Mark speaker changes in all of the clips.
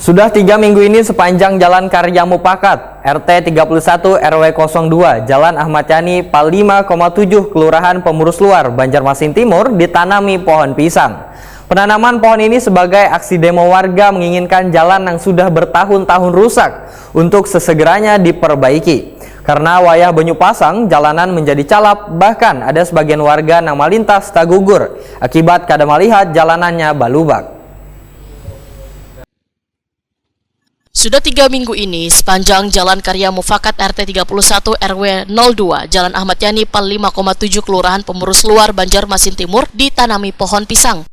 Speaker 1: Sudah 3 minggu ini sepanjang Jalan Karya Mupakat, RT 31 RW 02, Jalan Ahmad Yani, Pal 5,7, Kelurahan Pemurus Luar, Banjarmasin Timur, ditanami pohon pisang. Penanaman pohon ini sebagai aksi demo warga menginginkan jalan yang sudah bertahun-tahun rusak untuk sesegeranya diperbaiki. Karena wayah banyu pasang, jalanan menjadi calap, bahkan ada sebagian warga yang melintas tak gugur akibat kada melihat jalanannya balubak.
Speaker 2: Sudah 3 minggu ini, sepanjang Jalan Karya Mufakat RT 31 RW 02, Jalan Ahmad Yani, Pal 5,7, Kelurahan Pemurus Luar, Banjarmasin Timur, ditanami pohon pisang.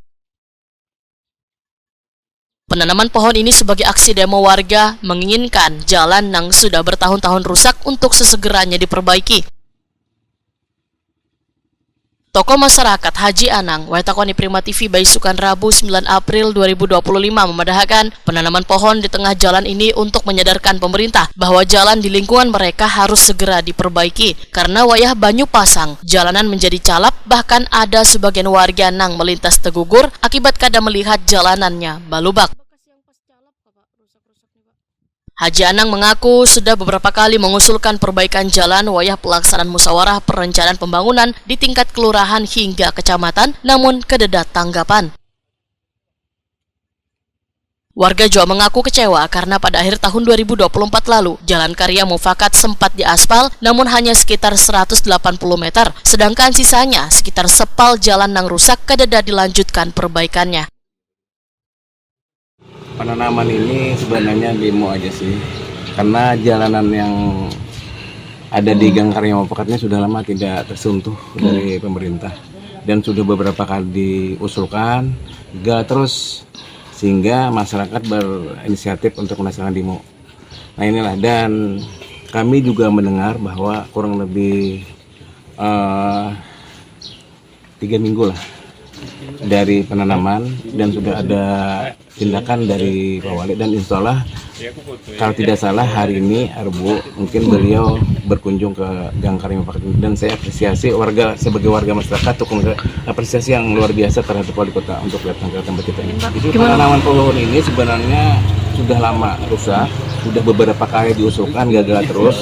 Speaker 2: Penanaman pohon ini sebagai aksi demo warga menginginkan jalan yang sudah bertahun-tahun rusak untuk sesegeranya diperbaiki. Tokoh masyarakat Haji Anang, Waitakoni Prima TV Baisukan Rabu 9 April 2025 memedahkan penanaman pohon di tengah jalan ini untuk menyadarkan pemerintah bahwa jalan di lingkungan mereka harus segera diperbaiki. Karena wayah banyu pasang, jalanan menjadi calap, bahkan ada sebagian warga nang melintas tegugur akibat kada melihat jalanannya balubak. Haji Anang mengaku sudah beberapa kali mengusulkan perbaikan jalan wayah pelaksanaan musyawarah perencanaan pembangunan di tingkat kelurahan hingga kecamatan, namun kededat tanggapan. Warga juga mengaku kecewa karena pada akhir tahun 2024 lalu, Jalan Karya Mufakat sempat diaspal namun hanya sekitar 180 meter, sedangkan sisanya sekitar sepal jalan yang rusak kededat dilanjutkan perbaikannya.
Speaker 3: Penanaman ini sebenarnya demo aja sih, karena jalanan yang ada di Gang Karya Mufakat ini sudah lama tidak tersentuh dari pemerintah dan sudah beberapa kali diusulkan, gagal terus, sehingga masyarakat berinisiatif untuk melaksanakan demo. Nah inilah, dan kami juga mendengar bahwa kurang lebih 3 minggu lah dari penanaman dan sudah ada tindakan dari Pak Wali, dan insya Allah kalau tidak salah hari ini Arbu mungkin beliau berkunjung ke Gang Karya Mufakat, dan saya apresiasi warga sebagai warga masyarakat untuk apresiasi yang luar biasa terhadap wali kota untuk datang ke tempat kita ini. Jadi penanaman pohon ini sebenarnya sudah lama rusak, sudah beberapa kali diusulkan gagal terus,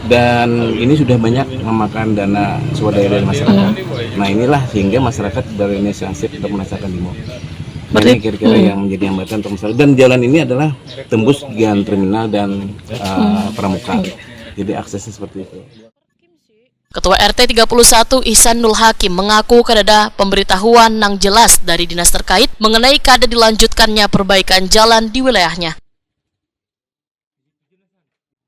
Speaker 3: dan ini sudah banyak memakan dana swadaya dari masyarakat. Nah inilah sehingga masyarakat berinisiatif untuk melaksanakan demo. Ini kira-kira yang menjadi hambatan untuk masyarakat. Dan jalan ini adalah tembus Gian Terminal dan Pramuka. Jadi aksesnya seperti itu.
Speaker 2: Ketua RT 31 Ihsan Nul Hakim mengaku kada pemberitahuan yang jelas dari dinas terkait mengenai kada dilanjutkannya perbaikan jalan di wilayahnya.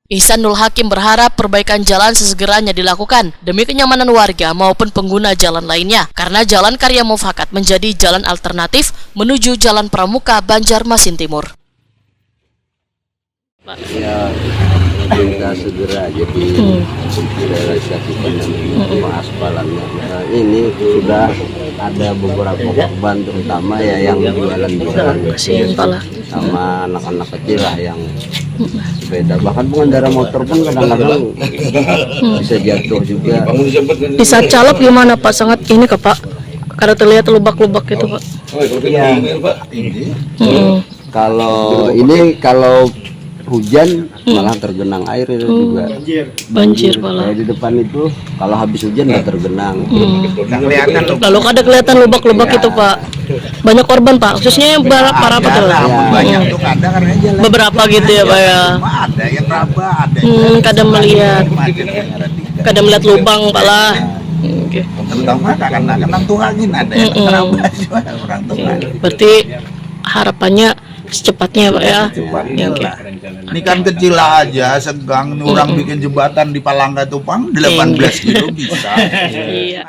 Speaker 2: Ihsan Nul Hakim berharap perbaikan jalan sesegeranya dilakukan demi kenyamanan warga maupun pengguna jalan lainnya, karena Jalan Karya Mufakat menjadi jalan alternatif menuju Jalan Pramuka, Banjarmasin Timur.
Speaker 4: Ya, kita segera jadi realisasikan pengaspalannya. Nah, ini sudah ada beberapa korban, terutama ya yang jualan sama anak-anak kecil lah yang sepeda, bahkan pengendara motor pun kadang-kadang bisa jatuh juga.
Speaker 5: Bisa calap gimana Pak? Sangat ini ke Pak, karena terlihat lubak-lubak gitu Pak.
Speaker 4: Iya. Kalau hujan malah tergenang air itu juga.
Speaker 5: Banjir malah.
Speaker 4: Kayak di depan itu kalau habis hujan nggak tergenang.
Speaker 5: Lalu ada kelihatan lubak-lubak itu Pak. Banyak korban Pak, khususnya yang para apa tuh?
Speaker 6: Banyak tuh kadang karena jalan.
Speaker 5: Beberapa gitu ya Pak ya.
Speaker 6: Ada yang raba, ada.
Speaker 5: Kadang melihat lubang Pak lah. Oke.
Speaker 6: Terutama karena tuangin ada yang raba juga orang tua.
Speaker 5: Berarti harapannya secepatnya Pak ya.
Speaker 6: Cepatnya. Ini kan kecil aja, segang. Orang bikin jembatan di Palangga Tupang 18 kilo bisa.
Speaker 5: Iya.